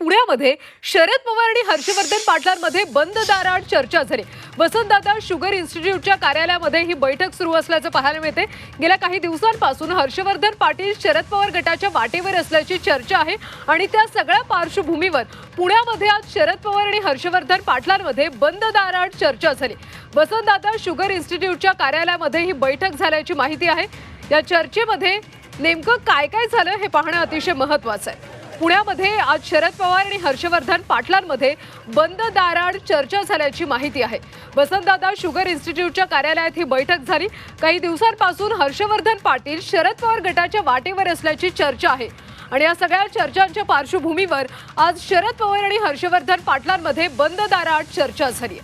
पुण्यामध्ये शरद पवार आणि हर्षवर्धन पाटलांमध्ये बंद दाराआड चर्चा झाली। वसंतदादा शुगर इन्स्टिट्यूटच्या कार्यालयामध्ये ही बैठक सुरू असल्याचं पाहायला मिळते। गेल्या काही दिवसांपासून हर्षवर्धन पाटील शरद पवार गटाच्या वाटेवर असल्याची चर्चा आहे आणि त्या सगळ्या पार्श्वभूमीवर पुण्यामध्ये आज शरद पवार आणि हर्षवर्धन पाटलांमध्ये बंद दाराआड चर्चा झाली। वसंतदादा शुगर इन्स्टिट्यूटच्या कार्यालयामध्ये ही बैठक झाल्याची माहिती आहे। या चर्चेमध्ये नेमकं काय काय झालं हे पाहणं अतिशय महत्त्वाचं आहे। पुण्यामध्ये आज शरद पवार आणि हर्षवर्धन पाटलांमध्ये बंद दाराआड चर्चा झाल्याची माहिती आहे। वसंतदादा शुगर इन्स्टिट्यूटच्या कार्यालयात ही बैठक झाली। काही दिवसांपासून हर्षवर्धन पाटील शरद पवार गटाच्या वाटेवर असल्याची चर्चा आहे आणि या सगळ्या चर्चांच्या पार्श्वभूमीवर आज शरद पवार आणि हर्षवर्धन पाटलांमध्ये बंद दाराआड चर्चा झाली।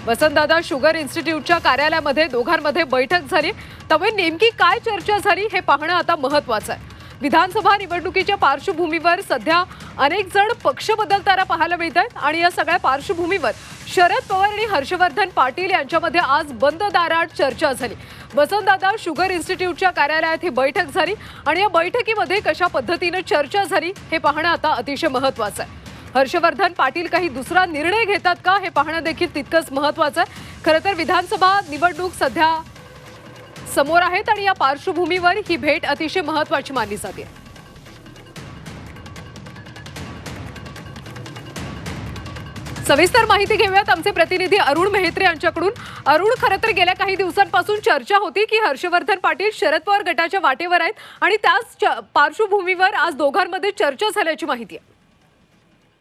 वसंतदादा शुगर इन्स्टिट्यूटच्या कार्यालयामध्ये दोघांमध्ये बैठक झाली। त्यामुळे नेमकी काय चर्चा झाली हे पाहणं आता महत्त्वाचं आहे। विधानसभा निवडणुकीच्या पार्श्वभूमीवर सध्या अनेक जण पक्ष बदलताना पाहायला मिळत आहेत आणि या सगळ्या पार्श्वभूमीवर शरद पवार आणि हर्षवर्धन पाटील यांच्यामध्ये आज बंद दाराआड चर्चा झाली। वसंतदादा शुगर इन्स्टिट्यूटच्या कार्यालयात ही बैठक झाली आणि या बैठकीमध्ये कशा पद्धतीने चर्चा झाली हे पाहणं आता अतिशय महत्त्वाचं आहे। हर्षवर्धन पाटील काही दुसरा निर्णय घेतात का हे पाहणं देखील तितकंच महत्त्वाचं आहे। खरं तर विधानसभा निवडणूक सध्या समोर आहेत आणि या पार्श्वभूमीवर ही भेट अतिशय महत्त्वाची मानली जाते। सविस्तर माहिती घेऊयात आमचे प्रतिनिधी अरुण मेहत्रे यांच्याकडून। अरुण, खरं तर गेल्या काही दिवसांपासून चर्चा होती की हर्षवर्धन पाटील शरद पवार गटाच्या वाटेवर आहेत आणि त्याच पार्श्वभूमीवर आज दोघांमध्ये चर्चा झाल्याची माहिती आहे।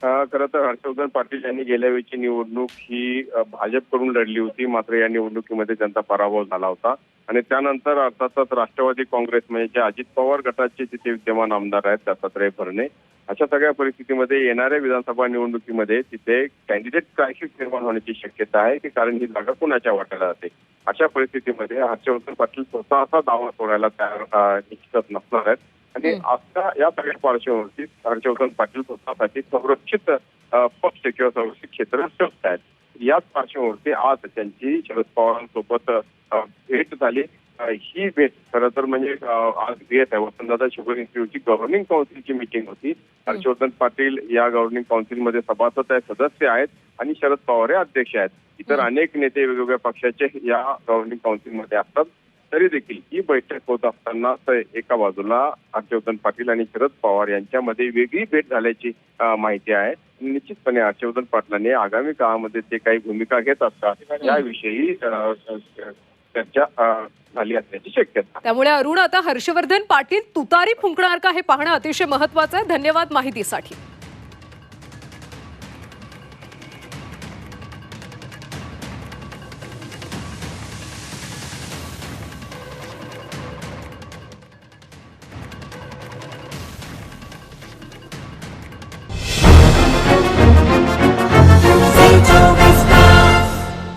खरं तर हर्षवर्धन पाटील यांनी गेल्या वेळची निवडणूक ही भाजपकडून लढली होती, मात्र या निवडणुकीमध्ये त्यांचा पराभव झाला होता आणि त्यानंतर अर्थातच राष्ट्रवादी काँग्रेस म्हणजे जे अजित पवार गटाचे तिथे विद्यमान आमदार आहेत दत्तात्रय भरणे, अशा सगळ्या परिस्थितीमध्ये येणाऱ्या विधानसभा निवडणुकीमध्ये तिथे कॅन्डिडेट क्रायसिस निर्माण होण्याची शक्यता आहे की कारण ही जागा कुणाच्या वाट्याला जाते। अशा परिस्थितीमध्ये हर्षवर्धन पाटील स्वतः असा दावा सोडायला तयार निश्चितच नसणार आहेत आणि आता या सगळ्या पार्श्वभूमीवरती हर्षवर्धन पाटील स्वतःसाठी संरक्षित पक्ष किंवा संरक्षित क्षेत्र शोधत आहेत। याच पार्श्वभूमीवरती आज त्यांची शरद पवारांसोबत भेट झाली। ही भेट खरं तर म्हणजे आज घेत आहे वसंतदादा शुगर इन्स्टिट्यूटची गव्हर्निंग काउन्सिलची मीटिंग होती। हर्षवर्धन पाटील या गव्हर्निंग काउन्सिलमध्ये सभासद आहेत, सदस्य आहेत आणि शरद पवार हे अध्यक्ष आहेत। इतर अनेक नेते वेगवेगळ्या पक्षाचे या गव्हर्निंग काउन्सिलमध्ये असतात। तरी देखील ही बैठक होत असताना एका बाजूला हर्षवर्धन पाटील आणि शरद पवार यांच्यामध्ये वेगळी भेट झाल्याची माहिती आहे। निश्चितपणे हर्षवर्धन पाटलांनी आगामी काळामध्ये ते काही भूमिका घेत असतात याविषयी चर्चा झाली असण्याची शक्यता। त्यामुळे अरुण, आता हर्षवर्धन पाटील तुतारी फुंकणार का हे पाहणं अतिशय महत्त्वाचं आहे। धन्यवाद माहितीसाठी।